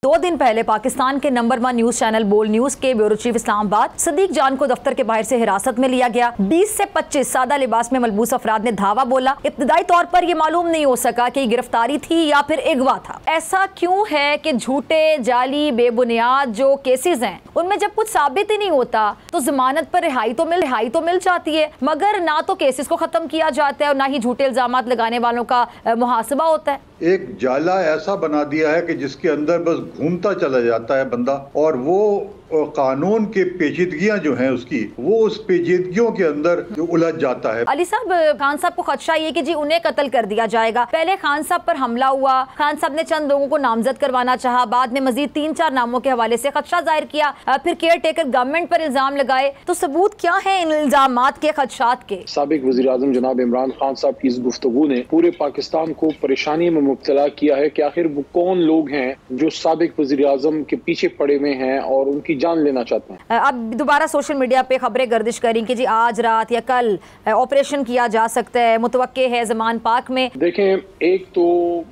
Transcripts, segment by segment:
2 दिन पहले पाकिस्तान के नंबर 1 न्यूज चैनल बोल न्यूज के ब्यूरो चीफ इस्लामाबाद सदीक जान को दफ्तर के बाहर से हिरासत में लिया गया। 20 से 25 सादा लिबास में मलबूस अफराद ने धावा बोला। इब्तदाई तौर पर यह मालूम नहीं हो सका कि गिरफ्तारी थी या फिर अगवा था। ऐसा क्यों है कि झूठे, जाली, बेबुनियाद जो केसेस हैं उनमें जब कुछ साबित ही नहीं होता तो जमानत पर रिहाई तो मिल जाती है, मगर ना तो केसेस को खत्म किया जाता है और ना ही झूठे इल्जामात लगाने वालों का मुहासबा होता है। एक जाला ऐसा बना दिया है कि जिसके अंदर बस घूमता चला जाता है बंदा, और वो कानून के पेचीदगियां जो हैं उसकी, वो उस पेचीदगियों के अंदर जो उलझ जाता है। अली साहब, खान साहब को खदशा ये कि जी उन्हें कत्ल कर दिया जाएगा। पहले खान साहब पर हमला हुआ, खान साहब ने चंद लोगों को नामजद करवाना चाहा, बाद में मजीद 3-4 नामों के हवाले से खदशा जाहिर किया, फिर केयर टेकर गवर्नमेंट पर इल्जाम लगाए। तो सबूत क्या है इन इल्जामात के, खदशात के? साबिक वज़ीर आज़म जनाब इमरान खान साहब की इस गुफ्तगू ने पूरे पाकिस्तान को परेशानी में मुब्तला किया है कि आखिर वो कौन लोग हैं जो साबिक वज़ीर आज़म के पीछे पड़े हुए हैं और उनकी जान लेना चाहते हैं। अब दोबारा सोशल मीडिया पे खबरें गर्दिश करी कि जी आज रात या कल ऑपरेशन किया जा सकता है, मुतवक्के है ज़मान पाक में। देखें, एक तो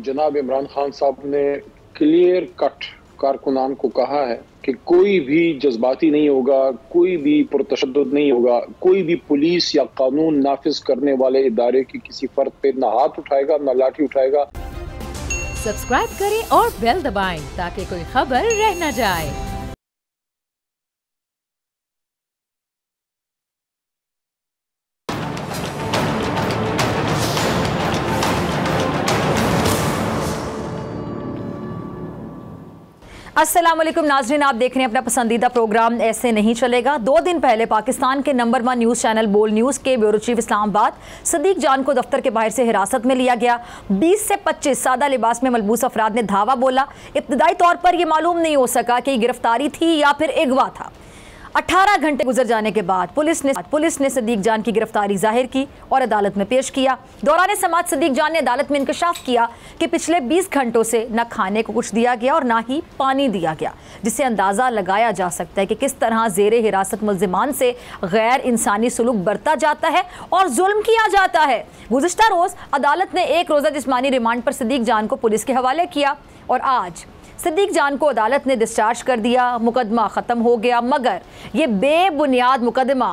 जनाब इमरान खान साहब ने क्लियर कट कारकुनान को कहा है कि कोई भी जज्बाती नहीं होगा, कोई भी पुरतशद्दुद नहीं होगा, कोई भी पुलिस या कानून नाफिज करने वाले इदारे की किसी फर्द पे ना हाथ उठाएगा ना लाठी उठाएगा। सब्सक्राइब करें और बेल दबाएं ताकि कोई खबर रह न जाए। अस्सलाम वालेकुम नाज़रीन, आप देख रहे हैं अपना पसंदीदा प्रोग्राम ऐसे नहीं चलेगा। 2 दिन पहले पाकिस्तान के नंबर 1 न्यूज़ चैनल बोल न्यूज़ के ब्यूरो चीफ इस्लामाबाद सदीक जान को दफ्तर के बाहर से हिरासत में लिया गया। 20 से 25 सादा लिबास में मलबूस अफराद ने धावा बोला। इब्तदाई तौर पर यह मालूम नहीं हो सका कि गिरफ्तारी थी या फिर अगवा था। 18 घंटे गुजर जाने के बाद पुलिस ने सदीक जान की गिरफ्तारी जाहिर की और अदालत में पेश किया। दौरान समाअत सदीक जान ने अदालत में इंकशाफ किया कि पिछले 20 घंटों से न खाने को कुछ दिया गया और ना ही पानी दिया गया, जिससे अंदाज़ा लगाया जा सकता है कि किस तरह ज़ेरे हिरासत मुल्ज़िमान से गैर इंसानी सलूक बरता जाता है और जुल्म किया जाता है। गुज़िश्ता रोज़ अदालत ने 1 रोज़ा जिस्मानी रिमांड पर सदीक जान को पुलिस के हवाले किया और आज सदीक जान को अदालत ने डिस्चार्ज कर दिया। मुकदमा ख़त्म हो गया, मगर ये बेबुनियाद मुकदमा,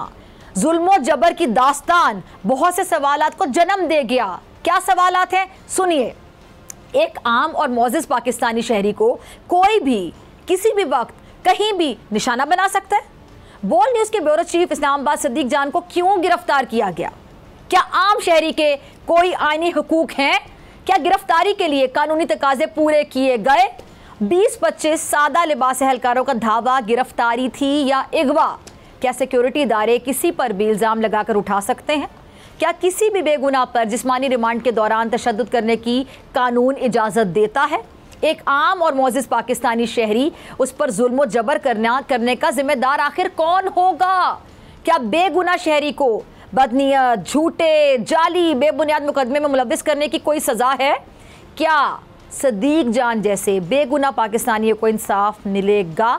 जुल्म जबर की दास्तान बहुत से सवालात को जन्म दे गया। क्या सवालात हैं, सुनिए। एक आम और मोअज़्ज़िज़ पाकिस्तानी शहरी को कोई भी किसी भी वक्त कहीं भी निशाना बना सकता है। बोल न्यूज़ के ब्यूरो चीफ इस्लामाबाद सदीक जान को क्यों गिरफ्तार किया गया? क्या आम शहरी के कोई आईनी हुकूक हैं? क्या गिरफ्तारी के लिए कानूनी तकाजे पूरे किए गए? 20-25 सादा लिबास एहलकारों का धावा गिरफ्तारी थी या अगवा? क्या सिक्योरिटी इदारे किसी पर भी इल्ज़ाम लगाकर उठा सकते हैं? क्या किसी भी बेगुनाह पर जिस्मानी रिमांड के दौरान तशद्दुद करने की कानून इजाज़त देता है? एक आम और मोअज़्ज़िज़ पाकिस्तानी शहरी, उस पर जुल्म जबर करने का जिम्मेदार आखिर कौन होगा? क्या बेगुनाह शहरी को बदनीयत, झूठे, जाली, बेबुनियाद मुकदमे में मुलव्विस करने की कोई सज़ा है? क्या सदीक जान जैसे बेगुनाह पाकिस्तानियों को इंसाफ मिलेगा?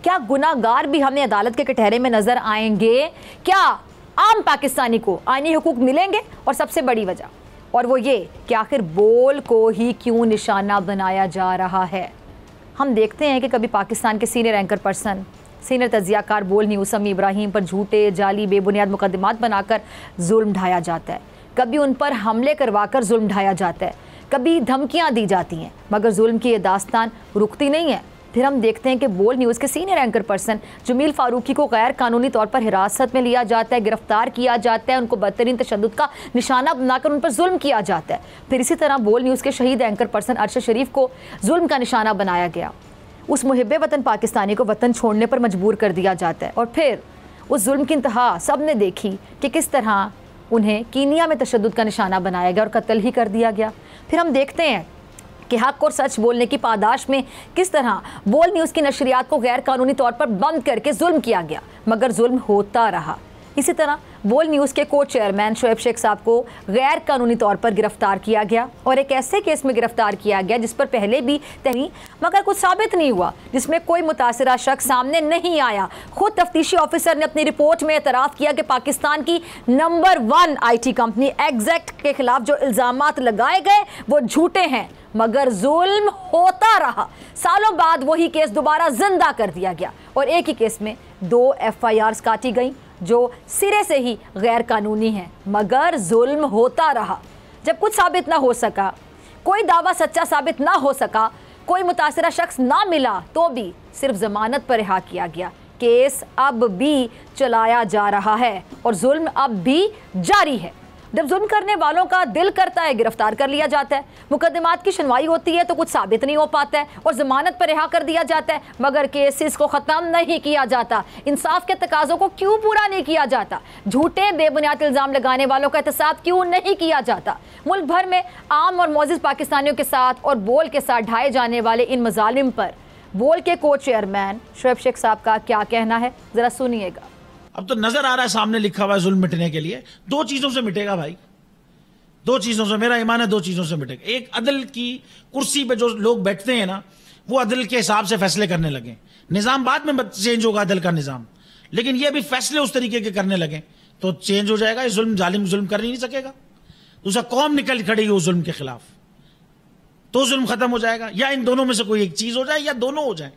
क्या गुनाहगार भी हमें अदालत के कटहरे में नजर आएंगे? क्या आम पाकिस्तानी को आईनी हुकूक मिलेंगे? और सबसे बड़ी वजह, और वो ये कि आखिर बोल को ही क्यों निशाना बनाया जा रहा है? हम देखते हैं कि कभी पाकिस्तान के सीनियर एंकर पर्सन, सीनियर तजियाकार बोल न्यूज़ समी इब्राहिम पर झूठे, जाली, बेबुनियाद मुकदमात बनाकर जुल्म ढाया जाता है, कभी उन पर हमले करवाकर जुल्म ढाया जाता है, कभी धमकियां दी जाती हैं, मगर जुल्म की ये दास्तान रुकती नहीं है। फिर हम देखते हैं कि बोल न्यूज़ के senior anchor person Jameel Farooqui को गैर कानूनी तौर पर हिरासत में लिया जाता है, गिरफ्तार किया जाता है, उनको बदतरीन तशद्दुद का निशाना बनाकर उन पर जुल्म किया जाता है। फिर इसी तरह बोल न्यूज़ के शहीद एंकर पर्सन अरशद शरीफ को जुल्म का निशाना बनाया गया। उस मुहिब्बे वतन पाकिस्तानी को वतन छोड़ने पर मजबूर कर दिया जाता है और फिर उस जुल्म की इंतहा सब ने देखी कि किस तरह उन्हें कीनिया में तशद्दुद का निशाना बनाया गया और कत्ल ही कर दिया गया। फिर हम देखते हैं कि हक और सच बोलने की पादाश में किस तरह बोल न्यूज़ की नशरियात को गैर कानूनी तौर पर बंद करके जुल्म किया गया, मगर जुल्म होता रहा। इसी तरह बोल न्यूज़ के को चेयरमैन शोएब शेख साहब को गैर कानूनी तौर पर गिरफ्तार किया गया और एक ऐसे केस में गिरफ्तार किया गया जिस पर पहले भी तहरीर मगर कुछ साबित नहीं हुआ, जिसमें कोई मुतासिरा शख्स सामने नहीं आया। खुद तफ्तीशी ऑफिसर ने अपनी रिपोर्ट में एतराफ़ किया कि पाकिस्तान की नंबर 1 IT कंपनी एग्जैक्ट के खिलाफ जो इल्ज़ामात लगाए गए वो झूठे हैं, मगर जुल्म होता रहा। सालों बाद वही केस दोबारा जिंदा कर दिया गया और एक ही केस में 2 FIRs काटी गई जो सिरे से ही गैर कानूनी हैं, मगर जुल्म होता रहा। जब कुछ साबित ना हो सका, कोई दावा सच्चा साबित ना हो सका, कोई मुतासिरा शख्स ना मिला, तो भी सिर्फ जमानत पर रिहा किया गया। केस अब भी चलाया जा रहा है और जुल्म अब भी जारी है। जब जुल्म करने वालों का दिल करता है गिरफ्तार कर लिया जाता है, मुकदमात की सुनवाई होती है तो कुछ साबित नहीं हो पाता है और जमानत पर रिहा कर दिया जाता है, मगर केसेस को ख़त्म नहीं किया जाता। इंसाफ के तकाज़ों को क्यों पूरा नहीं किया जाता? झूठे बेबुनियाद इल्ज़ाम लगाने वालों का एहतसाब क्यों नहीं किया जाता? मुल्क भर में आम और मोअज़्ज़िज़ पाकिस्तानियों के साथ और बोल के साथ ढाए जाने वाले इन मज़ालिम पर बोल के को चेयरमैन शुएब शेख साहब का क्या कहना है, ज़रा सुनिएगा। अब तो नजर आ रहा है सामने लिखा हुआ है जुल्म मिटने के लिए 2 चीजों से मिटेगा भाई, 2 चीजों से, मेरा ईमान है 2 चीजों से मिटेगा। एक, अदल की कुर्सी पे जो लोग बैठते हैं ना, वो अदल के हिसाब से फैसले करने लगे। निजाम बाद में चेंज होगा अदल का निजाम, लेकिन ये भी फैसले उस तरीके के करने लगे तो चेंज हो जाएगा। ये जुल्म जालिम जुल्म कर नहीं सकेगा। दूसरा, कौम निकल खड़ेगी उस जुल्म के खिलाफ तो जुल्म खत्म हो जाएगा। या इन दोनों में से कोई एक चीज हो जाए या दोनों हो जाए।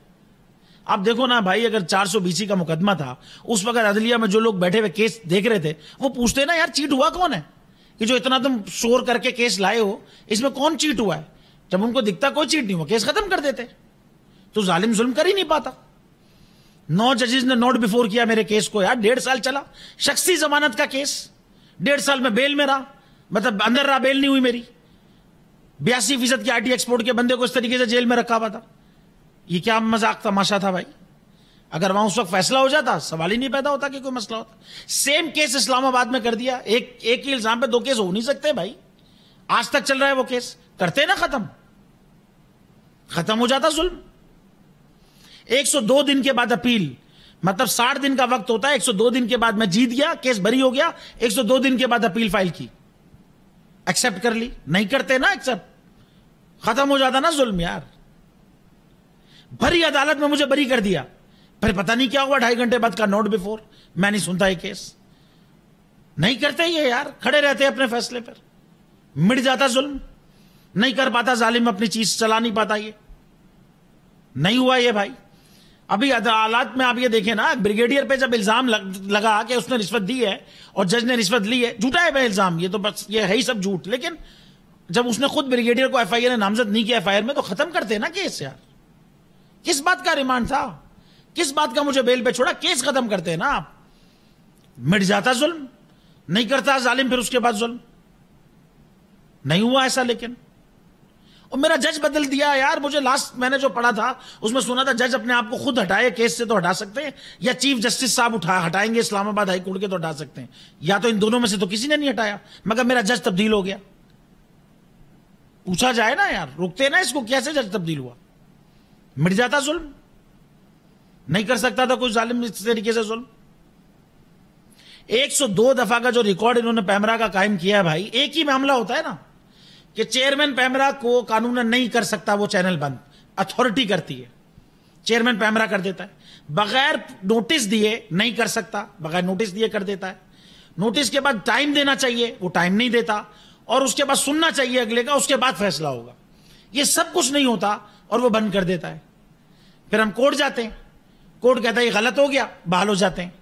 आप देखो ना भाई, अगर 420 का मुकदमा था, उस वक्त अदलिया में जो लोग बैठे हुए केस देख रहे थे वो पूछते ना, यार चीट हुआ कौन है कि जो इतना तुम शोर करके केस लाए हो, इसमें कौन चीट हुआ है? जब उनको दिखता कोई चीट नहीं हुआ, केस खत्म कर देते। तो जालिम जुल्म कर ही नहीं पाता। 9 जजेस ने नोट बिफोर किया मेरे केस को यार, 1.5 साल चला, शख्सी जमानत का केस, 1.5 साल में बेल में रहा, मतलब अंदर रहा, बेल नहीं हुई मेरी। 82% की आईटी एक्सपोर्ट के बंदे को इस तरीके से जेल में रखा हुआ था। ये क्या मजाक तमाशा था भाई? अगर वहां उस वक्त फैसला हो जाता, सवाल ही नहीं पैदा होता कि कोई मसला होता। सेम केस इस्लामाबाद में कर दिया। एक ही इल्जाम पे 2 केस हो नहीं सकते भाई। आज तक चल रहा है वो केस, करते ना खत्म हो जाता जुल्म। 102 दिन के बाद अपील, मतलब 60 दिन का वक्त होता है। 102 दिन के बाद मैं जीत गया, केस बरी हो गया, 102 दिन के बाद अपील फाइल की, एक्सेप्ट कर ली। नहीं करते ना एक्सेप्ट, खत्म हो जाता ना जुल्म यार। भरी अदालत में मुझे बरी कर दिया, फिर पता नहीं क्या हुआ, 2.5 घंटे बाद का नोट बिफोर, मैं नहीं सुनता ये केस। नहीं करते ये यार, खड़े रहते अपने फैसले पर, मिट जाता जुल्म। नहीं कर पाता जालिम, अपनी चीज चला नहीं पाता। ये नहीं हुआ ये भाई। अभी अदालत में आप ये देखें ना, ब्रिगेडियर पे जब इल्जाम लगा कि उसने रिश्वत दी है और जज ने रिश्वत ली है, झूठा है भाई इल्जाम, ये तो बस ये है ही सब झूठ। लेकिन जब उसने खुद ब्रिगेडियर को FIR ने नामजद नहीं किया FIR में, तो खत्म करते ना केस यार। किस बात का रिमांड था, किस बात का मुझे बेल पे छोड़ा, केस खत्म करते हैं ना आप। मिट जाता जुल्म। नहीं करता जालिम फिर उसके बाद जुल्म। नहीं हुआ ऐसा। लेकिन और मेरा जज बदल दिया यार। मुझे लास्ट मैंने जो पढ़ा था उसमें सुना था जज अपने आप को खुद हटाए केस से तो हटा सकते हैं, या चीफ जस्टिस साहब हटाएंगे इस्लामाबाद हाई कोर्ट के तो हटा सकते हैं, या तो इन दोनों में से तो किसी ने नहीं हटाया। मगर मेरा जज तब्दील हो गया। पूछा जाए ना यार, रुकते ना इसको, कैसे जज तब्दील हुआ? मिट जाता जुल्म। नहीं कर सकता था कोई जालिम इस तरीके से जुल्म। 102 दफा का जो रिकॉर्ड इन्होंने पैमरा का कायम किया है भाई, एक ही मामला होता है ना कि चेयरमैन पैमरा को कानूनन नहीं कर सकता वो चैनल बंद, अथॉरिटी करती है, चेयरमैन पैमरा कर देता है। बगैर नोटिस दिए नहीं कर सकता, बगैर नोटिस दिए कर देता है। नोटिस के बाद टाइम देना चाहिए, वो टाइम नहीं देता, और उसके बाद सुनना चाहिए अगले का, उसके बाद फैसला होगा। ये सब कुछ नहीं होता और वो बंद कर देता है। फिर हम कोर्ट जाते हैं, कोर्ट कहता है ये गलत हो गया, बहाल हो जाते हैं।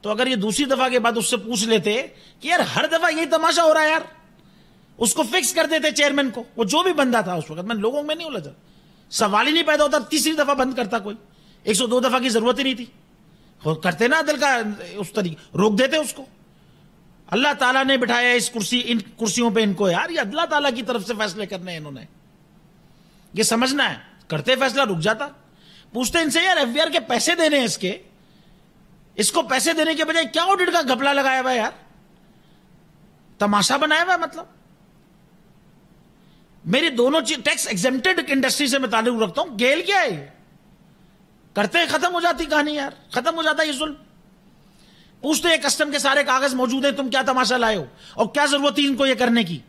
तो अगर ये दूसरी दफा के बाद उससे पूछ लेते कि यार हर दफा यही तमाशा हो रहा है यार, उसको फिक्स कर देते चेयरमैन को, वो जो भी बंदा था उस वक्त, मैं लोगों में नहीं उलझा, सवाल ही नहीं पैदा होता। तीसरी दफा बंद करता कोई, 102 दफा की जरूरत ही नहीं थी। करते ना अदल का उस तरीके, रोक देते उसको। अल्लाह ताला ने बिठाया इस इन कुर्सियों पे इनको यार, ये अल्लाह ताला की तरफ से फैसले करने हैं इन्होंने, ये समझना है। करते फैसला, रुक जाता। पूछते इनसे यार FBR के पैसे देने हैं इसको पैसे देने के बजाय क्या ऑडिट का घपला लगाया हुआ है यार, तमाशा बनाया हुआ है। मतलब मेरी दोनों टैक्स एग्जेम्प्टेड इंडस्ट्री से मैं ताल्लुक रखता हूं, गेल क्या है, करते खत्म हो जाती कहानी यार, खत्म हो जाता ये जुल्म। पूछते हैं कस्टम के सारे कागज मौजूद हैं, तुम क्या तमाशा लाए हो और क्या जरूरत थी इनको ये करने की?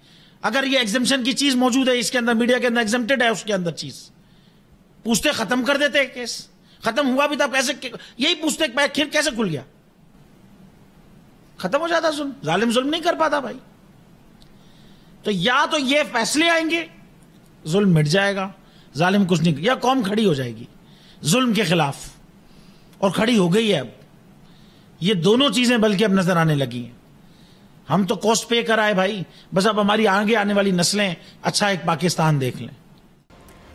अगर ये एग्जेम्पशन की चीज मौजूद है इसके अंदर, मीडिया के अंदर एग्जेम्प्टेड है उसके अंदर चीज, पूछते खत्म कर देते केस। खत्म हुआ भी था कैसे, यही पूछते फिर कैसे खुल गया, खत्म हो जाता जुल्म। जालिम जुल्म नहीं कर पाता भाई। तो या तो ये फैसले आएंगे जुल्म मिट जाएगा, जालिम कुछ नहीं, या कौम खड़ी हो जाएगी जुल्म के खिलाफ, और खड़ी हो गई है अब। ये दोनों चीजें बल्कि अब नजर आने लगी हैं। हम तो कॉस्ट पे कराए भाई, बस अब हमारी आगे आने वाली नस्लें अच्छा एक पाकिस्तान देख लें।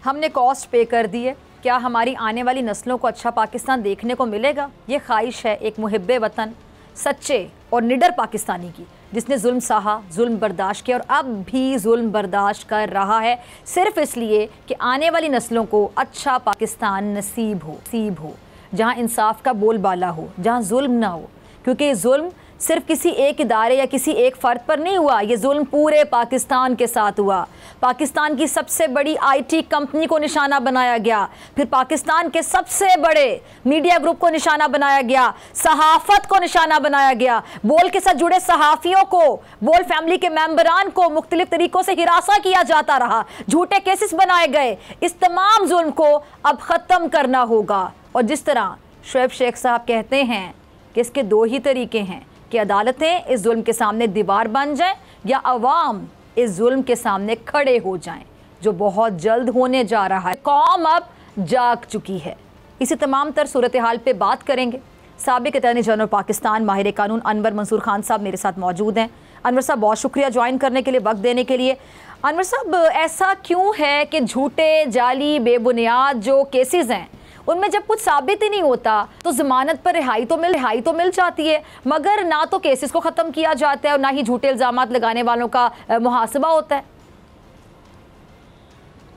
हमने कॉस्ट पे कर दी है, क्या हमारी आने वाली नस्लों को अच्छा पाकिस्तान देखने को मिलेगा? ये ख्वाहिश है एक मुहिब्बे वतन, सच्चे और निडर पाकिस्तानी की, जिसने जुल्म सहा, जुल्म बर्दाश्त किया और अब भी जुल्म बर्दाश्त कर रहा है, सिर्फ इसलिए कि आने वाली नस्लों को अच्छा पाकिस्तान नसीब हो, जहाँ इंसाफ का बोलबाला हो, जहाँ जुल्म ना हो। क्योंकि जुल्म सिर्फ किसी एक इदारे या किसी एक फ़र्द पर नहीं हुआ, ये जुल्म पूरे पाकिस्तान के साथ हुआ। पाकिस्तान की सबसे बड़ी IT कंपनी को निशाना बनाया गया, फिर पाकिस्तान के सबसे बड़े मीडिया ग्रुप को निशाना बनाया गया, सहाफ़त को निशाना बनाया गया, बोल के साथ जुड़े सहाफ़ियों को, बोल फैमिली के मेंबरान को मुख्तलिफ तरीक़ों से हिरासा किया जाता रहा, झूठे केसेस बनाए गए। इस तमाम जुल्म को अब ख़त्म करना होगा। और जिस तरह शुएब शेख साहब कहते हैं कि इसके दो ही तरीके हैं कि अदालतें इस जुल्म के सामने दीवार बन जाएं या अवाम इस जुल्म के सामने खड़े हो जाएं, जो बहुत जल्द होने जा रहा है। कौम अब जाग चुकी है। इसी तमाम तर सूरत हाल पे बात करेंगे। साबिक अटॉर्नी जनरल पाकिस्तान माहिर कानून अनवर मंसूर खान साहब मेरे साथ मौजूद हैं। अनवर साहब, बहुत शुक्रिया ज्वाइन करने के लिए, वक्त देने के लिए। अनवर साहब, ऐसा क्यों है कि झूठे, जाली, बेबुनियाद जो केसेस हैं उनमें जब कुछ साबित ही नहीं होता तो ज़मानत पर रिहाई तो मिल जाती है, मगर ना तो केसेस को ख़त्म किया जाता है और ना ही झूठे इल्ज़ामात लगाने वालों का मुहासबा होता है?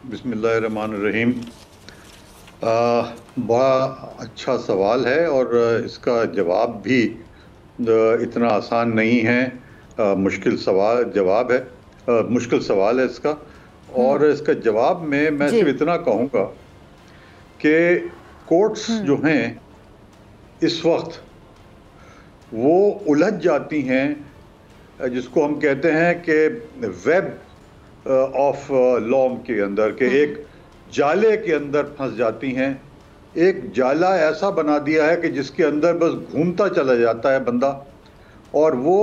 बिस्मिल्लाहिर्रहमानिर्रहीम। बड़ा अच्छा सवाल है और इसका जवाब भी इतना आसान नहीं है। मुश्किल सवाल है इसका। और इसका जवाब में मैं सिर्फ इतना कहूँगा कि कोर्ट्स जो हैं इस वक्त वो उलझ जाती हैं, जिसको हम कहते हैं कि वेब ऑफ लॉ के अंदर, के एक जाले के अंदर फंस जाती हैं। एक जाला ऐसा बना दिया है कि जिसके अंदर बस घूमता चला जाता है बंदा, और वो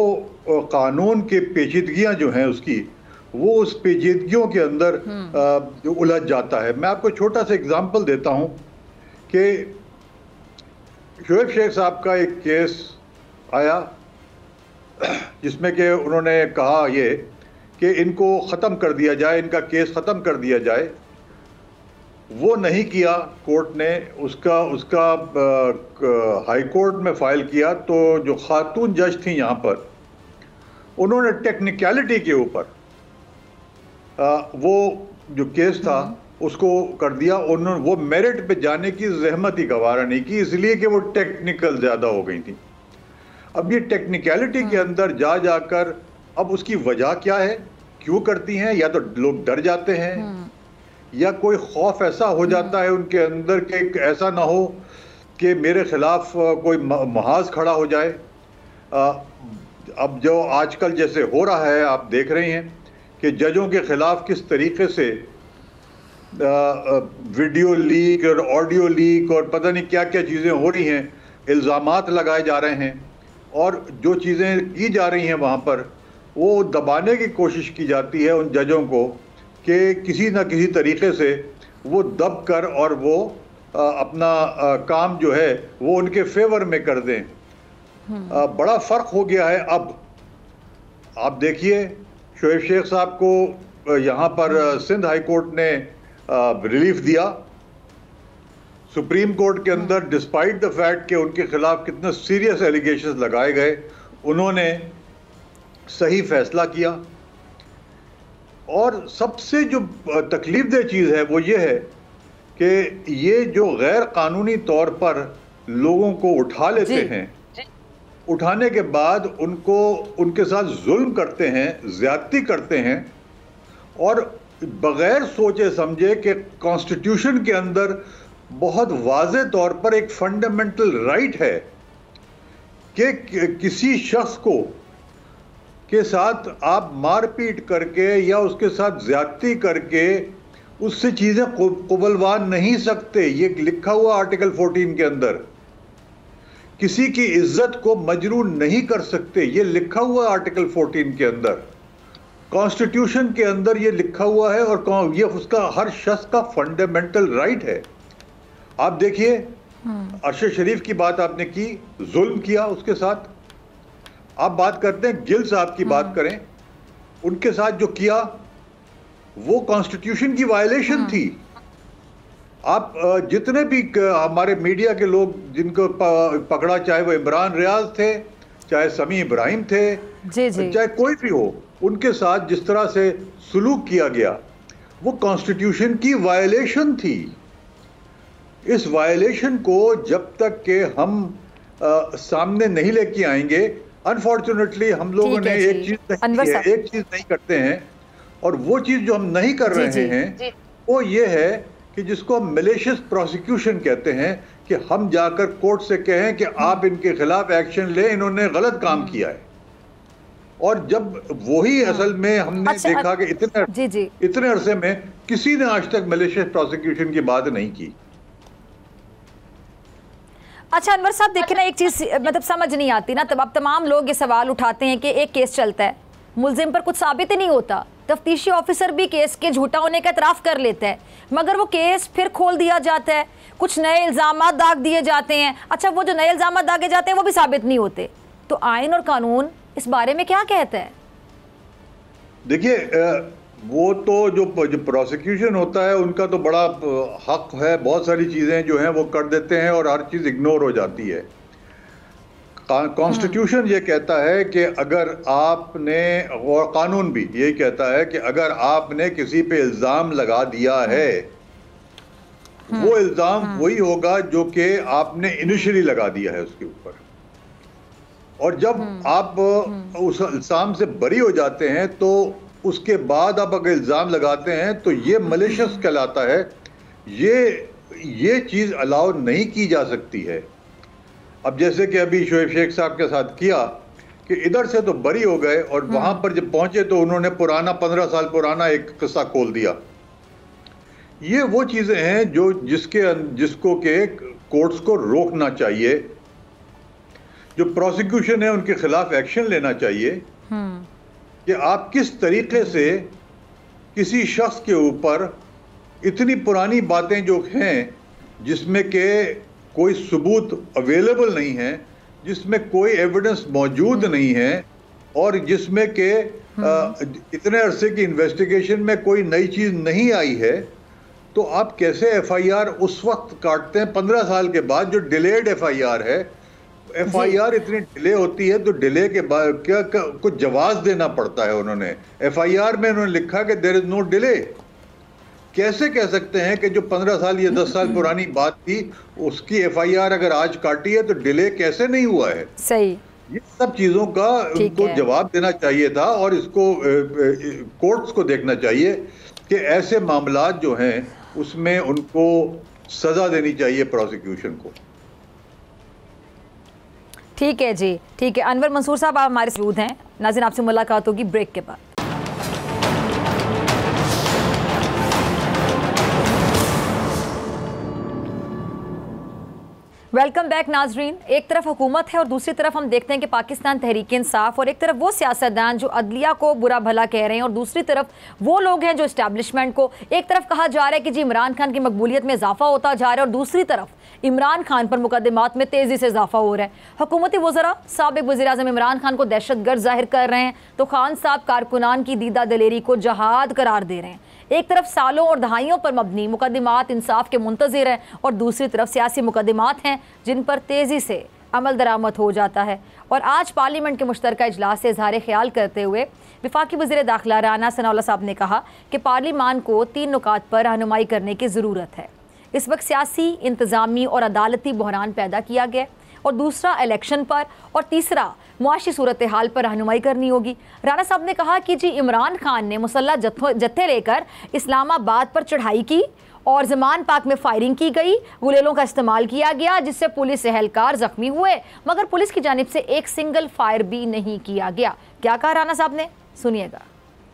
कानून के पेचीदगियां जो हैं उसकी, वो उस पेचीदगियों के अंदर उलझ जाता है। मैं आपको छोटा सा एग्जांपल देता हूं कि शुएब शेख साहब का एक केस आया जिसमें कि उन्होंने कहा ये कि इनको ख़त्म कर दिया जाए, इनका केस ख़त्म कर दिया जाए। वो नहीं किया कोर्ट ने, उसका हाई कोर्ट में फ़ाइल किया। तो जो खातून जज थी यहाँ पर, उन्होंने टेक्निकलिटी के ऊपर वो जो केस था उसको कर दिया। उन्होंने वो मेरिट पे जाने की जहमत ही गवारा नहीं की, इसलिए कि वो टेक्निकल ज़्यादा हो गई थी। अब ये टेक्निकलिटी के अंदर जाकर अब उसकी वजह क्या है, क्यों करती हैं? या तो लोग डर जाते हैं, या कोई खौफ ऐसा हो जाता है उनके अंदर कि ऐसा ना हो कि मेरे खिलाफ कोई महाज खड़ा हो जाए। अब जो आजकल जैसे हो रहा है, आप देख रहे हैं कि जजों के खिलाफ किस तरीके से वीडियो लीक और ऑडियो लीक और पता नहीं क्या क्या चीज़ें हो रही हैं, इल्ज़ामात लगाए जा रहे हैं, और जो चीज़ें की जा रही हैं वहाँ पर वो दबाने की कोशिश की जाती है उन जजों को कि किसी न किसी तरीके से वो दब कर और वो अपना काम जो है वो उनके फेवर में कर दें। बड़ा फ़र्क हो गया है। अब आप देखिए, शुएब शेख साहब को यहाँ पर सिंध हाई कोर्ट ने रिलीफ दिया। सुप्रीम कोर्ट के अंदर डिस्पाइट द फैक्ट कि उनके खिलाफ कितने सीरियस एलिगेशंस लगाए गए, उन्होंने सही फैसला किया। और सबसे जो तकलीफदेह चीज़ है वो ये है कि ये जो गैर कानूनी तौर पर लोगों को उठा लेते हैं, उठाने के बाद उनको उनके साथ जुल्म करते हैं, ज़्यादती करते हैं, और बग़ैर सोचे समझे कि कॉन्स्टिट्यूशन के अंदर बहुत वाज़े तौर पर एक फंडामेंटल राइट है कि किसी शख्स को के साथ आप मारपीट करके या उसके साथ ज़्यादती करके उससे चीज़ें कुबलवान नहीं सकते। ये लिखा हुआ आर्टिकल 14 के अंदर। किसी की इज्जत को मजरूह नहीं कर सकते, ये लिखा हुआ आर्टिकल 14 के अंदर। कॉन्स्टिट्यूशन के अंदर ये लिखा हुआ है और ये उसका हर शख्स का फंडामेंटल राइट है। आप देखिए, अरशद शरीफ की बात आपने की, जुल्म किया उसके साथ। आप बात करते हैं गिल साहब की बात करें, उनके साथ जो किया वो कॉन्स्टिट्यूशन की वायलेशन थी। आप जितने भी हमारे मीडिया के लोग जिनको पकड़ा, चाहे वो इमरान रियाज थे, चाहे समी इब्राहिम थे, चाहे कोई भी हो, उनके साथ जिस तरह से सुलूक किया गया वो कॉन्स्टिट्यूशन की वायलेशन थी। इस वायलेशन को जब तक के हम सामने नहीं लेके आएंगे, अनफॉर्चुनेटली हम लोगों ने एक चीज नहीं करते हैं, और वो चीज जो हम नहीं कर रहे हैं वो ये है कि जिसको हम मैलिशियस प्रोसिक्यूशन कहते हैं, कि हम जाकर कोर्ट से कहें कि आप इनके खिलाफ एक्शन लें, इन्होंने गलत काम किया है। और जब वही असल में हमने देखा कि इतने अरसे में किसी ने आज तक मैलिशियस प्रोसिक्यूशन की बात नहीं की। अच्छा अनवर साहब, देखिए ना, एक चीज मतलब समझ नहीं आती ना, तब अब तमाम लोग ये सवाल उठाते हैं कि एक केस चलता है, मुलजिम पर कुछ साबित ही नहीं होता, तफ्तीशी ऑफिसर भी केस के झूठा होने का इतराफ़ कर लेता है, मगर वो केस फिर खोल दिया जाता है, कुछ नए इल्ज़ामात दाग दिए जाते हैं। अच्छा, वो जो नए इल्ज़ामात दागे जाते हैं वो भी साबित नहीं होते। तो आइन और कानून इस बारे में क्या कहता है? देखिए, वो तो जो प्रोसिक्यूशन होता है उनका तो बड़ा हक है, बहुत सारी चीज़ें जो हैं वो कर देते हैं और हर चीज़ इग्नोर हो जाती है। कॉन्स्टिट्यूशन ये कहता है कि अगर आपने, और कानून भी यही कहता है कि अगर आपने किसी पे इल्ज़ाम लगा दिया है, वो इल्ज़ाम वही होगा जो कि आपने इनिशियली लगा दिया है उसके ऊपर। और जब आप उस इल्ज़ाम से बरी हो जाते हैं तो उसके बाद आप अगर इल्ज़ाम लगाते हैं तो ये मैलिशियस कहलाता है। ये चीज़ अलाउ नहीं की जा सकती है। अब जैसे कि अभी शोएब शेख साहब के साथ किया कि इधर से तो बरी हो गए और वहां पर जब पहुंचे तो उन्होंने पुराना 15 साल पुराना एक किस्सा खोल दिया। ये वो चीजें हैं जो जिसको के कोर्ट्स को रोकना चाहिए, जो प्रोसिक्यूशन है उनके खिलाफ एक्शन लेना चाहिए कि आप किस तरीके से किसी शख्स के ऊपर इतनी पुरानी बातें जो हैं जिसमें के कोई सबूत अवेलेबल नहीं है, जिसमें कोई एविडेंस मौजूद नहीं है और जिसमें के इतने अरसे की इन्वेस्टिगेशन में कोई नई चीज़ नहीं आई है, तो आप कैसे एफआईआर उस वक्त काटते हैं 15 साल के बाद, जो डिलेड एफआईआर है। एफआईआर इतनी डिले होती है तो डिले के बाद क्या कुछ जवाब देना पड़ता है। उन्होंने एफआईआर में उन्होंने लिखा कि देयर इज नो डिले। कैसे कह सकते हैं कि जो 15 साल या 10 साल पुरानी बात थी उसकी एफआईआर अगर आज काटी है तो डिले कैसे नहीं हुआ है? सही, ये सब चीजों का उनको जवाब देना चाहिए था और इसको कोर्ट्स को देखना चाहिए कि ऐसे मामलात जो हैं उसमें उनको सजा देनी चाहिए प्रोसिक्यूशन को। ठीक है जी, ठीक है। अनवर मंसूर साहब आप हमारे साथ हैं। नाज़रीन, आपसे मुलाकात होगी ब्रेक के बाद। वेलकम बैक नाजरीन। एक तरफ हुकूमत है और दूसरी तरफ हम देखते हैं कि पाकिस्तान तहरीक इंसाफ, और एक तरफ वो सियासतदान जो अदलिया को बुरा भला कह रहे हैं और दूसरी तरफ वो लोग हैं जो इस्टेब्लिशमेंट को, एक तरफ कहा जा रहा है कि जी इमरान खान की मकबूलियत में इजाफा होता जा रहा है और दूसरी तरफ इमरान खान पर मुकदमात में तेज़ी से इजाफा हो रहा है। हुकूमती वज़रा साबिक़ वज़ीर-ए-आज़म इमरान खान को दहशतगर्द जाहिर कर रहे हैं तो खान साहब कारकुनान की दीदा दलेरी को जहाद करार दे रहे हैं। एक तरफ सालों और दहाइयों पर मबनी मुकदमात इंसाफ के मुंतज़िर हैं और दूसरी तरफ सियासी मुकदमात हैं जिन पर तेज़ी से अमल दरामद हो जाता है। और आज पार्लियामेंट के मुश्तरका इजलास से इजहार ख्याल करते हुए वफाकी वज़ीर दाखिला राना सनाउल्लाह साहब ने कहा कि पार्लियामान को 3 नुकात पर रहनुमाई करने की ज़रूरत है। इस वक्त सियासी, इंतज़ामी और अदालती बहरान पैदा किया गया, और दूसरा इलेक्शन पर, और तीसरा मुआशी सूरत हाल पर रहनुमाई करनी होगी। राना साहब ने कहा कि जी इमरान खान ने मुसल्लह जत्थे लेकर इस्लामाबाद पर चढ़ाई की और ज़मान पाक में फायरिंग की गई, गुलेलों का इस्तेमाल किया गया जिससे पुलिस एहलकार ज़ख्मी हुए, मगर पुलिस की जानिब से एक सिंगल फायर भी नहीं किया गया। क्या कहा राना साहब ने, सुनिएगा।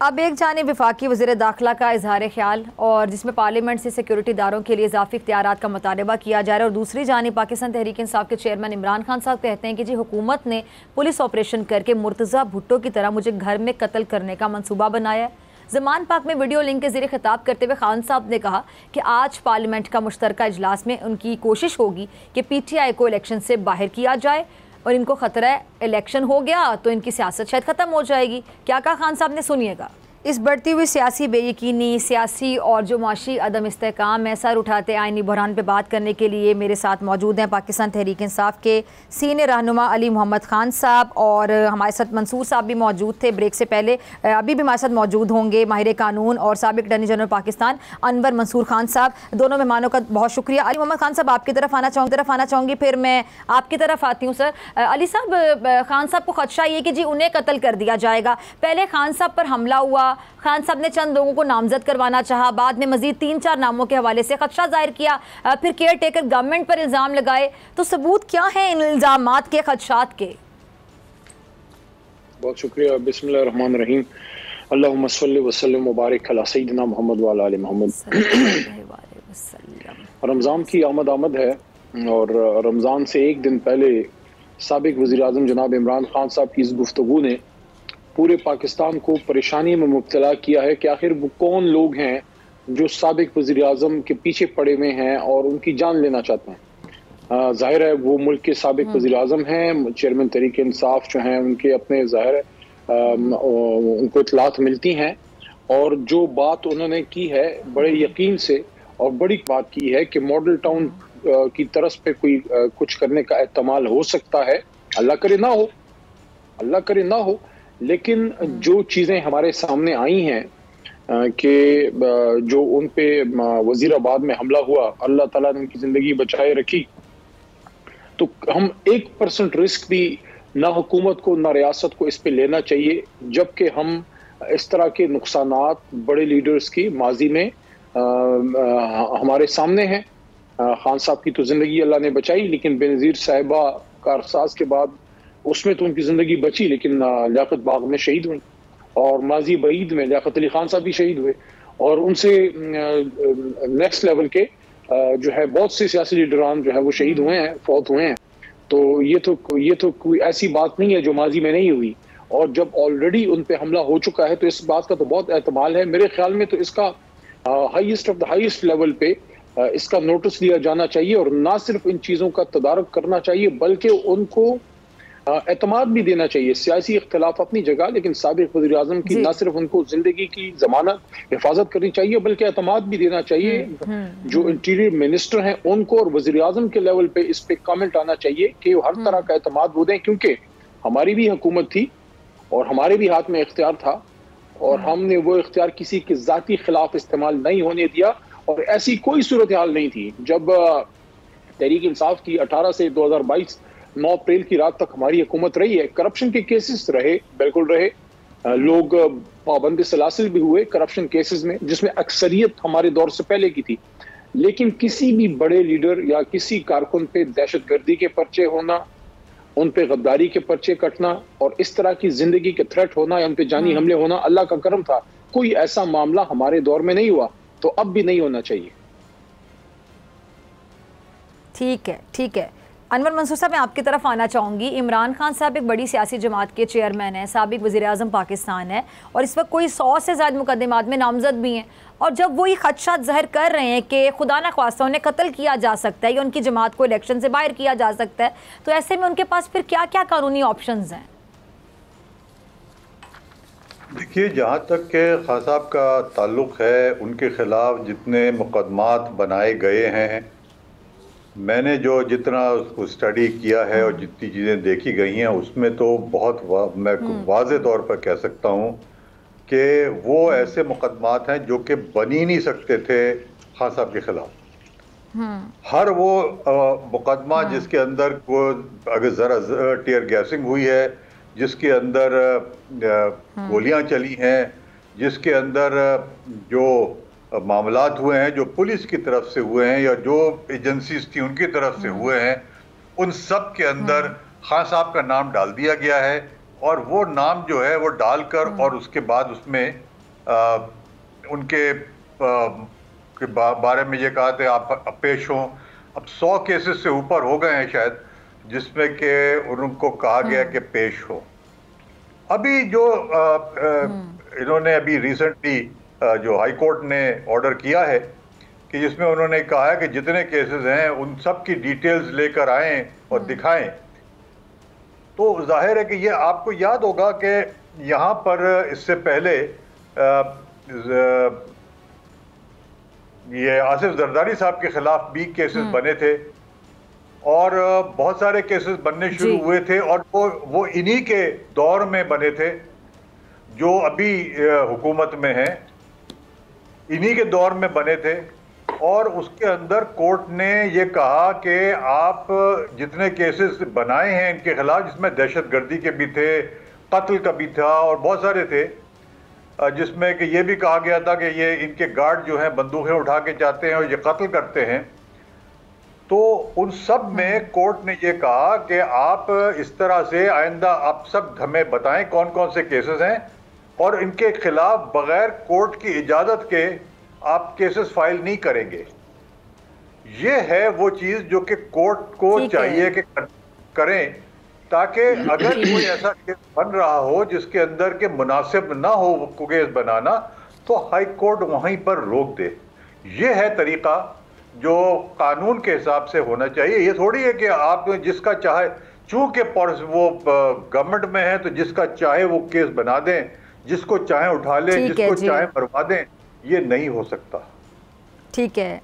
अब एक जानिब वफाकी वज़ीर दाखिला का इजहार ख्याल और जिसमें पार्लियामेंट से सिक्योरिटी इदारों के लिए इजाफी इख्तियारात का मुतालबा किया जा रहा है, और दूसरी जानिब पाकिस्तान तहरीक इंसाफ के चेयरमैन इमरान खान साहब कहते हैं कि जी हुकूमत ने पुलिस ऑपरेशन करके मुर्तज़ा भुट्टो की तरह मुझे घर में कत्ल करने का मनसूबा बनाया है। ज़मान पाक में वीडियो लिंक के ज़रिए खिताब करते हुए खान साहब ने कहा कि आज पार्लियामेंट का मुश्तरका इजलास में उनकी कोशिश होगी कि PTI को इलेक्शन से बाहर किया जाए, और इनको ख़तरा है इलेक्शन हो गया तो इनकी सियासत शायद ख़त्म हो जाएगी। क्या कहा खान साहब ने, सुनिएगा। इस बढ़ती हुई सियासी बेयकीनी, सियासी और जो माशी अदम इस्तेहकाम में सर उठाते आइनी बहरान पे बात करने के लिए मेरे साथ मौजूद हैं पाकिस्तान तहरीक इंसाफ के सीनियर रहनुमा अली मोहम्मद खान साहब, और हमारे साथ मंसूर साहब भी मौजूद थे ब्रेक से पहले, अभी भी हमारे साथ मौजूद होंगे माहिर कानून और साबिक अटॉर्नी जनरल पाकिस्तान अनवर मंसूर खान साहब। दोनों मेहमानों का बहुत शुक्रिया। अली मोहम्मद खान साहब आपकी तरफ आना चाहूँगी, फिर मैं आपकी तरफ आती हूँ। सर अली साहब, खान साहब को खदशा ये कि जी उन्हें कत्ल कर दिया जाएगा। पहले खान साहब पर हमला हुआ, खान साहब ने चंद लोगों को नामजद करवाना चाहा, बाद में मजीद 3-4 नामों के हवाले से खदशा जाहिर किया, फिर केयर टेकर गवर्नमेंट पर इल्ज़ाम लगाए। तो सबूत क्या है इन इल्ज़ामात के, खदशात के? बहुत शुक्रिया। बिस्मिल्लाहिर्रहमानिर्रहीम। अल्लाहुम्मा सल्लि व सल्लिम व बारिक अला सय्यिदिना मुहम्मद व अला आलि मुहम्मद। रमज़ान की आमद है, और रमज़ान से एक दिन पहले साबिक वज़ीर आज़म जनाब इमरान खान साहब की इस गुफ्तगू ने पूरे पाकिस्तान को परेशानी में मुब्तला किया है कि आखिर वो कौन लोग हैं जो साबिक वज़ीर आज़म के पीछे पड़े हुए हैं और उनकी जान लेना चाहते हैं। ज़ाहिर है वो मुल्क के साबिक वज़ीर आज़म हैं, चेयरमैन तहरीक इंसाफ जो हैं उनके अपने ज़ाहिर है उनको इतलात मिलती हैं, और जो बात उन्होंने की है बड़े यकीन से और बड़ी बात की है कि मॉडल टाउन की तरफ पे कोई कुछ करने का एहतमाल हो सकता है। अल्लाह करे ना हो, लेकिन जो चीज़ें हमारे सामने आई हैं कि जो उन पे वजीराबाद में हमला हुआ, अल्लाह ताला ने उनकी ज़िंदगी बचाए रखी, तो हम 1% रिस्क भी ना हुकूमत को ना रियासत को इस पे लेना चाहिए, जबकि हम इस तरह के नुकसानात बड़े लीडर्स की माजी में हमारे सामने हैं। खान साहब की तो ज़िंदगी अल्लाह ने बचाई, लेकिन बेनज़ीर साहिबा का अरसास के बाद उसमें तो उनकी ज़िंदगी बची, लेकिन लियाकत बाग में शहीद हुई, और माजी बईद में लियाकत अली खान साहब भी शहीद हुए, और उनसे नेक्स्ट लेवल के जो है बहुत से सियासी लीडरान जो है वो शहीद हुए हैं, फौत हुए हैं। तो ये तो कोई ऐसी बात नहीं है जो माजी में नहीं हुई, और जब ऑलरेडी उन पे हमला हो चुका है तो इस बात का तो बहुत एहतमाल है। मेरे ख्याल में तो इसका highest of the highest level पे इसका नोटिस लिया जाना चाहिए, और ना सिर्फ इन चीज़ों का तदारुक करना चाहिए बल्कि उनको एतमाद भी देना चाहिए। सियासी इख्तिलाफ अपनी जगह, लेकिन साबिक वज़ीर आज़म की ना सिर्फ उनको जिंदगी की जमानत हिफाजत करनी चाहिए बल्कि एतमाद भी देना चाहिए। जो इंटीरियर मिनिस्टर हैं उनको और वज़ीर आज़म के लेवल पे इस पे कमेंट आना चाहिए कि हर तरह का एतमाद वो दें, क्योंकि हमारी भी हुकूमत थी और हमारे भी हाथ में इख्तियार था, और हमने वो इख्तियार किसी के ज़ाती खिलाफ इस्तेमाल नहीं होने दिया, और ऐसी कोई सूरत हाल नहीं थी जब तहरीक इंसाफ की 18 से 2022 9 अप्रैल की रात तक हमारी हुकूमत रही है। करप्शन के केसेस रहे, बिल्कुल रहे, लोग पाबंद सलासिल भी हुए करप्शन केसेस में, जिसमें अक्सरियत हमारे दौर से पहले की थी, लेकिन किसी भी बड़े लीडर या किसी कारकुन पे दहशतगर्दी के पर्चे होना, उन पे गद्दारी के पर्चे कटना और इस तरह की जिंदगी के थ्रेट होना या उन पे जानी हमले होना अल्लाह का करम था। कोई ऐसा मामला हमारे दौर में नहीं हुआ, तो अब भी नहीं होना चाहिए। ठीक है अनवर मंसूर साहब, मैं आपकी तरफ आना चाहूँगी। इमरान खान साहब एक बड़ी सियासी जमात के चेयरमैन हैं, साबिक वज़ीर आज़म पाकिस्तान है, और इस वक्त कोई 100 से ज़्यादा मुकदमात में नामजद भी हैं, और जब वो ये खदशात ज़ाहिर कर रहे हैं कि खुदा न ख्वास्ता उन्हें कत्ल किया जा सकता है या उनकी जमात को इलेक्शन से बाहर किया जा सकता है, तो ऐसे में उनके पास फिर क्या क्या कानूनी ऑप्शंस हैं? देखिए, जहाँ तक के खान साहब का ताल्लुक़ है, उनके ख़िलाफ़ जितने मुकदमात बनाए गए हैं, मैंने जितना उसको स्टडी किया है और जितनी चीज़ें देखी गई हैं, उसमें तो बहुत मैं वाज़े तौर पर कह सकता हूँ कि वो ऐसे मुकदमात हैं जो कि बन ही नहीं सकते थे खान साहब के ख़िलाफ़। हर वो मुकदमा जिसके अंदर को अगर ज़रा टीयर गैसिंग हुई है, जिसके अंदर गोलियां चली हैं, जिसके अंदर जो मामलात हुए हैं जो पुलिस की तरफ से हुए हैं या जो एजेंसीज थी उनकी तरफ से हुए हैं, उन सब के अंदर खान साहब का नाम डाल दिया गया है, और वो नाम जो है वो डालकर और उसके बाद उसमें उनके के बारे में ये कहा था आप पेश हों। अब 100 केसेस से ऊपर हो गए हैं शायद, जिसमें कि उनको कहा गया कि पेश हो। अभी जो इन्होंने अभी रिसेंटली जो हाई कोर्ट ने ऑर्डर किया है कि जिसमें उन्होंने कहा है कि जितने केसेस हैं उन सब की डिटेल्स लेकर आएं और दिखाएं, तो जाहिर है कि ये आपको याद होगा कि यहाँ पर इससे पहले ये आसिफ जरदारी साहब के खिलाफ भी केसेस बने थे और बहुत सारे केसेस बनने शुरू हुए थे और वो इन्हीं के दौर में बने थे जो अभी हुकूमत में हैं, इन्हीं के दौर में बने थे। और उसके अंदर कोर्ट ने ये कहा कि आप जितने केसेस बनाए हैं इनके खिलाफ, जिसमें दहशतगर्दी के भी थे, कत्ल का भी था और बहुत सारे थे, जिसमें कि ये भी कहा गया था कि ये इनके गार्ड जो हैं बंदूकें उठा के जाते हैं और ये कत्ल करते हैं। तो उन सब में कोर्ट ने ये कहा कि आप इस तरह से आइंदा आप सब हमें बताएं कौन कौन से केसेस हैं और इनके खिलाफ बगैर कोर्ट की इजाज़त के आप केसेस फाइल नहीं करेंगे। ये है वो चीज़ जो कि कोर्ट को चाहिए कि करें, ताकि अगर कोई ऐसा केस बन रहा हो जिसके अंदर के मुनासिब ना हो केस बनाना, तो हाई कोर्ट वहीं पर रोक दे। ये है तरीका जो कानून के हिसाब से होना चाहिए। ये थोड़ी है कि आप जिसका चाहे, चूंकि वो गवर्नमेंट में है तो जिसका चाहे वो केस बना दें, जिसको चाहे उठा लें, जिसको चाहे मरवा दें, ये नहीं हो सकता। ठीक है,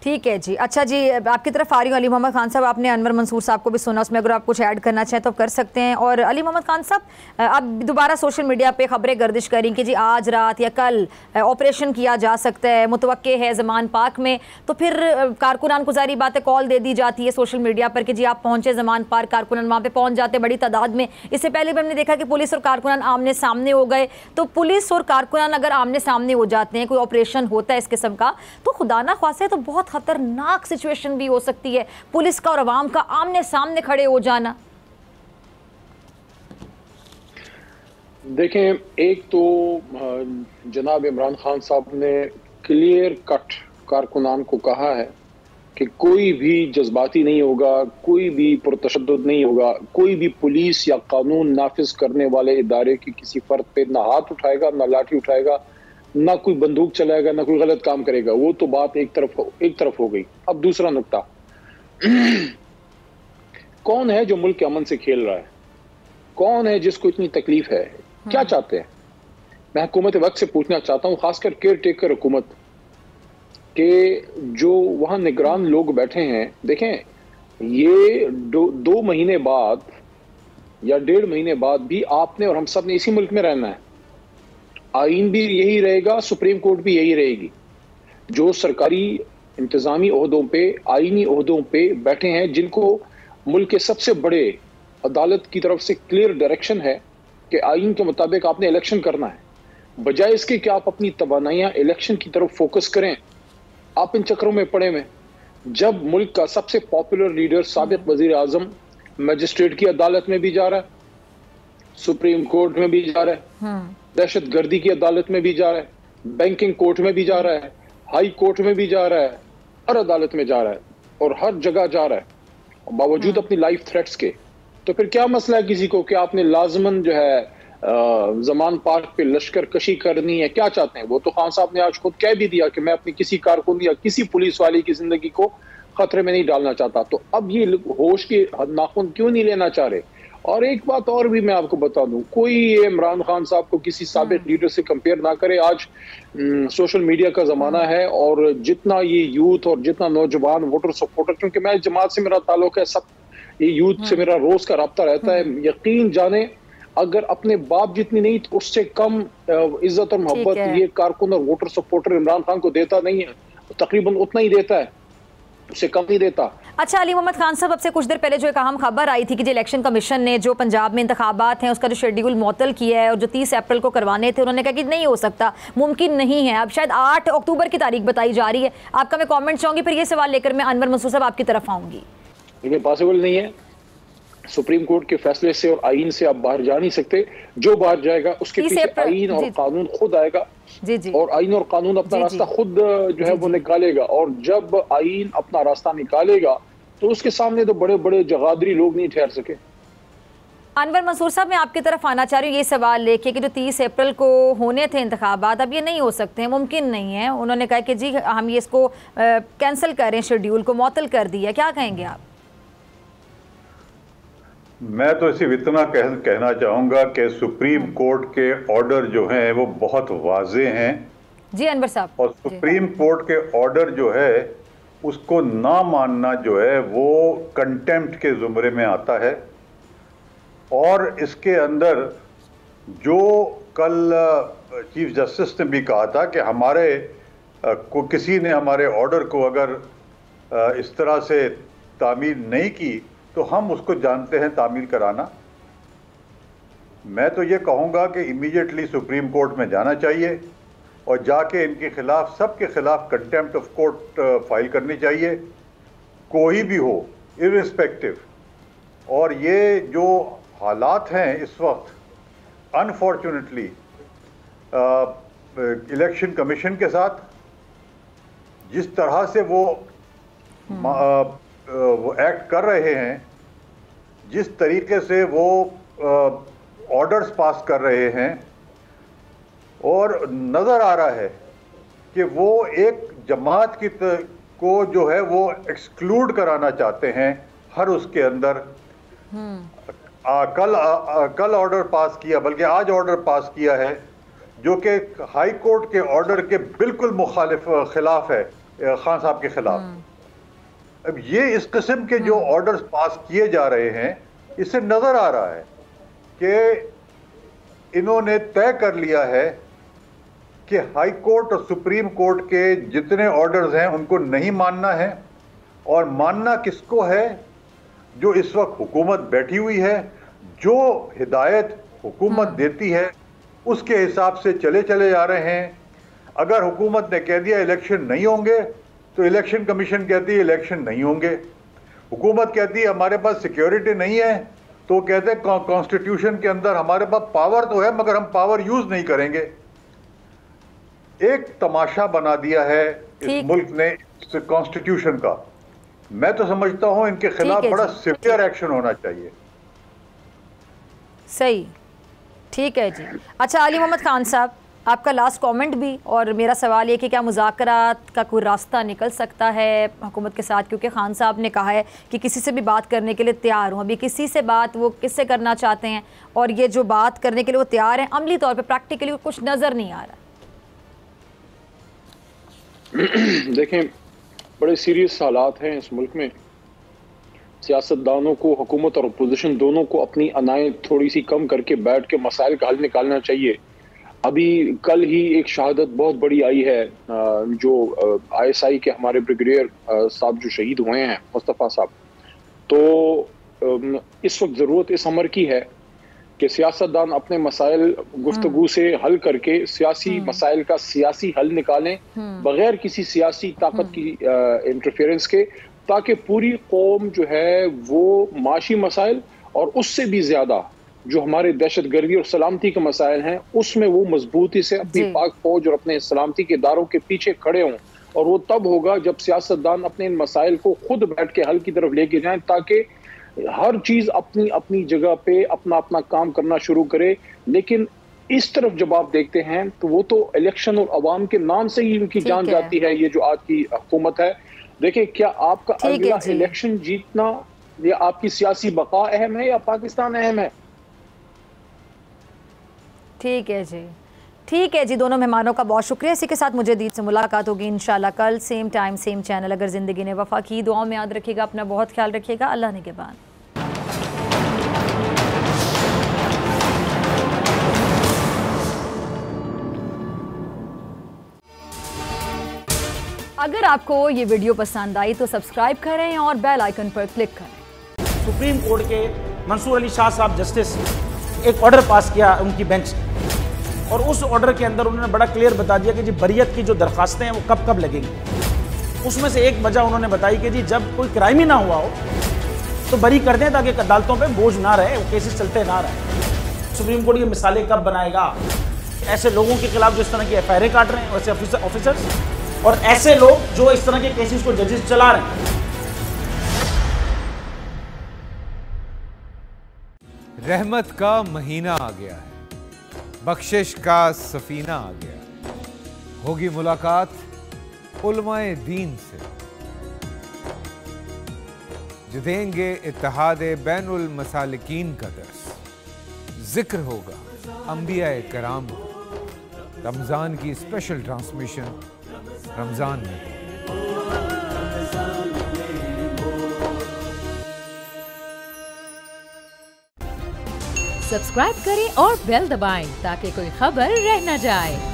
ठीक है जी। अच्छा जी, आपकी तरफ आ रही हूँ अली मोहम्मद खान साहब। आपने अनवर मंसूर साहब को भी सुना, उसमें अगर आप कुछ ऐड करना चाहें तो कर सकते हैं। और अली मोहम्मद खान साहब, अब दोबारा सोशल मीडिया पे खबरें गर्दिश करें कि जी आज रात या कल ऑपरेशन किया जा सकता है, मुतवक्के है ज़मान पार्क में। तो फिर कारकुनान को ज़ाहिर बात है कॉल दे दी जाती है सोशल मीडिया पर कि जी आप पहुँचे ज़मान पार्क, कारकुनान वहाँ पर पहुँच जाते बड़ी तादाद में। इससे पहले भी हमने देखा कि पुलिस और कारकुनान आमने सामने हो गए। तो पुलिस और कारकुनान अगर आमने सामने हो जाते हैं, कोई ऑपरेशन होता है इस किस्म का, तो खुदा ना ख्वास्ते तो बहुत खतरनाक सिचुएशन भी हो सकती है, पुलिस का और अवाम का आमने सामने खड़े हो जाना। देखें, एक तो जनाब इमरान खान साहब ने क्लियर कट कारकुनान को कहा है कि कोई भी जज्बाती नहीं होगा, कोई भी पुरतशद्दुद नहीं होगा, कोई भी पुलिस या कानून नाफिज करने वाले इदारे की किसी फर्द पे ना हाथ उठाएगा, ना लाठी उठाएगा, ना कोई बंदूक चलाएगा, ना कोई गलत काम करेगा। वो तो बात एक तरफ हो गई। अब दूसरा नुक्ता, कौन है जो मुल्क के अमन से खेल रहा है? कौन है जिसको इतनी तकलीफ है? क्या चाहते हैं? मैं हुकूमत वक्त से पूछना चाहता हूँ, खासकर केयर टेकर हुकूमत के जो वहां निगरान लोग बैठे हैं। देखें, ये दो महीने बाद या 1.5 महीने बाद भी आपने और हम सब ने इसी मुल्क में रहना है। आईन भी यही रहेगा, सुप्रीम कोर्ट भी यही रहेगी। जो सरकारी इंतजामी ओहदों पे, आईनी ओहदों पे बैठे हैं, जिनको मुल्क के सबसे बड़े अदालत की तरफ से क्लियर डायरेक्शन है कि आईन के मुताबिक आपने इलेक्शन करना है, बजाय इसके कि आप अपनी तवानाइयां इलेक्शन की तरफ फोकस करें, आप इन चक्रों में पड़े में। जब मुल्क का सबसे पॉपुलर लीडर साबिक वजीर आजम मजिस्ट्रेट की अदालत में भी जा रहा है, सुप्रीम कोर्ट में भी जा रहा है, दहशतगर्दी की अदालत में भी जा रहा है, बैंकिंग कोर्ट में भी जा रहा है, हाई कोर्ट में भी जा रहा है, हर अदालत में जा रहा है और हर जगह जा रहा है, बावजूद अपनी लाइफ थ्रेट्स के। तो फिर क्या मसला है किसी को कि आपने लाजमन जो है ज़मान पार्क पे लश्कर कशी करनी है? क्या चाहते हैं? वो तो खान साहब ने आज खुद कह भी दिया कि मैं अपनी किसी कारकुन या किसी पुलिस वाले की जिंदगी को खतरे में नहीं डालना चाहता। तो अब ये होश के नाखून क्यों नहीं लेना चाह रहे? और एक बात और भी मैं आपको बता दूं, कोई इमरान खान साहब को किसी साबिक लीडर से कंपेयर ना करे। आज सोशल मीडिया का जमाना है और जितना ये यूथ और जितना नौजवान वोटर सपोर्टर, क्योंकि मैं जमात से मेरा ताल्लुक है, सब ये यूथ से मेरा रोज का रब्ता रहता है, यकीन जाने अगर अपने बाप जितनी नहीं तो उससे कम इज्जत और मोहब्बत ये कारकुन और वोटर सपोर्टर इमरान खान को देता नहीं है, तकरीबन उतना ही देता है, उससे कम नहीं देता। अच्छा अली मोहम्मद खान साहब, अब से कुछ देर पहले जो एक अहम खबर आई थी कि जो इलेक्शन कमीशन ने जो पंजाब में इंतखाबात हैं उसका जो शेड्यूल मुअत्तल किया है और जो 30 अप्रैल को करवाने थे, उन्होंने कहा कि नहीं हो सकता, मुमकिन नहीं है। अब शायद 8 अक्टूबर की तारीख बताई जा रही है। आपका मैं कमेंट चाहूंगी, फिर ये सवाल लेकर मैं अनवर मंसूर साहब आपकी तरफ आऊंगी। देखिए, पॉसिबल नहीं है, सुप्रीम कोर्ट के फैसले से और आईन से आप बाहर जा नहीं सकते। जो बाहर जाएगा उसके पीछे आईन और कानून खुद आएगा और आईन और कानून अपना रास्ता खुद जो है वो निकालेगा। और जब आईन अपना रास्ता निकालेगा तो उसके सामने तो बड़े बड़े जगादरी लोग नहीं ठहर सके। अनवर मंसूर साहब, मैं आपकी तरफ आना चाह रही हूँ ये सवाल लेके कि जो 30 अप्रैल को होने थे इंतखाबात, अब ये नहीं हो सकते हैं, मुमकिन नहीं है। उन्होंने कहा कि जी हम ये इसको कैंसिल करें, शेड्यूल को मुअत्तल कर दिया, क्या कहेंगे आप? मैं तो सिर्फ इतना कहना चाहूँगा कि सुप्रीम कोर्ट के ऑर्डर जो हैं वो बहुत वाज़े हैं। जी अनवर साहब। और सुप्रीम कोर्ट के ऑर्डर जो है उसको ना मानना जो है वो कंटेम्प्ट के ज़ुमरे में आता है। और इसके अंदर जो कल चीफ जस्टिस ने भी कहा था कि हमारे को किसी ने हमारे ऑर्डर को अगर इस तरह से तामील नहीं की तो हम उसको जानते हैं तामील कराना। मैं तो ये कहूँगा कि इमीडिएटली सुप्रीम कोर्ट में जाना चाहिए और जाके इनके खिलाफ, सबके खिलाफ कंटेम्प्ट ऑफ कोर्ट फाइल करनी चाहिए, कोई भी हो, इर्रिस्पेक्टिव। और ये जो हालात हैं इस वक्त अनफॉर्चुनेटली इलेक्शन कमीशन के साथ, जिस तरह से वो एक्ट कर रहे हैं, जिस तरीके से वो ऑर्डर्स पास कर रहे हैं, और नज़र आ रहा है कि वो एक जमात को जो है वो एक्सक्लूड कराना चाहते हैं हर उसके अंदर। कल ऑर्डर पास किया, बल्कि आज ऑर्डर पास किया है जो कि हाई कोर्ट के ऑर्डर के बिल्कुल खिलाफ है, खान साहब के खिलाफ। अब ये इस किस्म के जो ऑर्डर्स पास किए जा रहे हैं, इससे नजर आ रहा है कि इन्होंने तय कर लिया है कि हाई कोर्ट और सुप्रीम कोर्ट के जितने ऑर्डर्स हैं उनको नहीं मानना है। और मानना किसको है? जो इस वक्त हुकूमत बैठी हुई है, जो हिदायत हुकूमत देती है उसके हिसाब से चले जा रहे हैं। अगर हुकूमत ने कह दिया इलेक्शन नहीं होंगे तो इलेक्शन कमीशन कहती है इलेक्शन नहीं होंगे। हुकूमत कहती है हमारे पास सिक्योरिटी नहीं है तो कहते हैं कॉन्स्टिट्यूशन के अंदर हमारे पास पावर तो है मगर हम पावर यूज नहीं करेंगे। एक तमाशा बना दिया है इस मुल्क ने कॉन्स्टिट्यूशन का। मैं तो समझता हूं इनके खिलाफ बड़ा सीवियर एक्शन होना चाहिए। सही, ठीक है जी। अच्छा अली मोहम्मद खान साहब, आपका लास्ट कमेंट भी, और मेरा सवाल ये कि क्या मुज़ाकरात का कोई रास्ता निकल सकता है हुकूमत के साथ? क्योंकि खान साहब ने कहा है कि किसी से भी बात करने के लिए तैयार हूँ। अभी किसी से बात वो किससे करना चाहते हैं, और ये जो बात करने के लिए वो तैयार हैं, अमली तौर पे प्रैक्टिकली कुछ नज़र नहीं आ रहा। देखें, बड़े सीरियस हालात हैं इस मुल्क में। सियासतदानों को, हुकूमत और अपोजिशन दोनों को अपनी अनाएं थोड़ी सी कम करके बैठ के मसाइल का हल निकालना चाहिए। अभी कल ही एक शहादत बहुत बड़ी आई है, जो ISI के हमारे ब्रिगेडियर साहब जो शहीद हुए हैं, मुस्तफ़ा साहब। तो इस वक्त ज़रूरत इस अमर की है कि सियासतदान अपने मसाइल गुफ्तगू से हल करके सियासी मसाइल का सियासी हल निकालें बगैर किसी सियासी ताकत की इंटरफेरेंस के, ताकि पूरी कौम जो है वो माशी मसाइल और उससे भी ज़्यादा जो हमारे दहशतगर्दी और सलामती के मसाइल हैं उसमें वो मजबूती से अपनी पाक फौज और अपने सलामती के इदारों के पीछे खड़े हों। और वो तब होगा जब सियासतदान अपने इन मसाइल को खुद बैठ के हल की तरफ लेके जाएं, ताकि हर चीज अपनी अपनी जगह पे अपना अपना काम करना शुरू करे। लेकिन इस तरफ जब आप देखते हैं तो वो तो इलेक्शन और अवाम के नाम से ही उनकी जान जाती है, ये जो आज की हुकूमत है। देखिए, क्या आपका अगला इलेक्शन जीतना या आपकी सियासी बका अहम है या पाकिस्तान अहम है? ठीक है जी, ठीक है जी। दोनों मेहमानों का बहुत शुक्रिया। इसी के साथ मुझे दीद से मुलाकात होगी इंशाल्लाह कल, सेम टाइम सेम चैनल। अगर ज़िंदगी ने वफ़ा की, दुआओं में याद रखिएगा, अपना बहुत ख्याल रखिएगा। अल्लाह निगहबान। अगर आपको ये वीडियो पसंद आई तो सब्सक्राइब करें और बेल आइकन पर क्लिक करें। सुप्रीम कोर्ट के मंसूर अली शाह साहब जस्टिस एक ऑर्डर पास किया उनकी बेंच, और उस ऑर्डर के अंदर उन्होंने बड़ा क्लियर बता दिया कि जी बरियत की जो दरखास्तें हैं वो कब कब लगेंगी। उसमें से एक वजह उन्होंने बताई कि जी जब कोई क्राइम ही ना हुआ हो तो बरी कर दें ताकि अदालतों पे बोझ ना रहे, वो केसेस चलते ना रहे। सुप्रीम कोर्ट ये मिसालें कब बनाएगा? ऐसे लोगों के खिलाफ जो इस तरह की एफआईआर काट रहे हैं, वैसे ऑफिसर्स, और ऐसे लोग जो इस तरह के केसेस को जजेस चला रहे हैं। रहमत का महीना आ गया है, बख्शिश का सफीना आ गया। होगी मुलाकात उलमाए दीन से, जो देंगे इत्तेहाद बैनुल मसालिकीन का दर्स। जिक्र होगा अंबियाए कराम, रमजान की स्पेशल ट्रांसमिशन रमजान में। सब्सक्राइब करें और बेल दबाएं ताकि कोई खबर रह न जाए।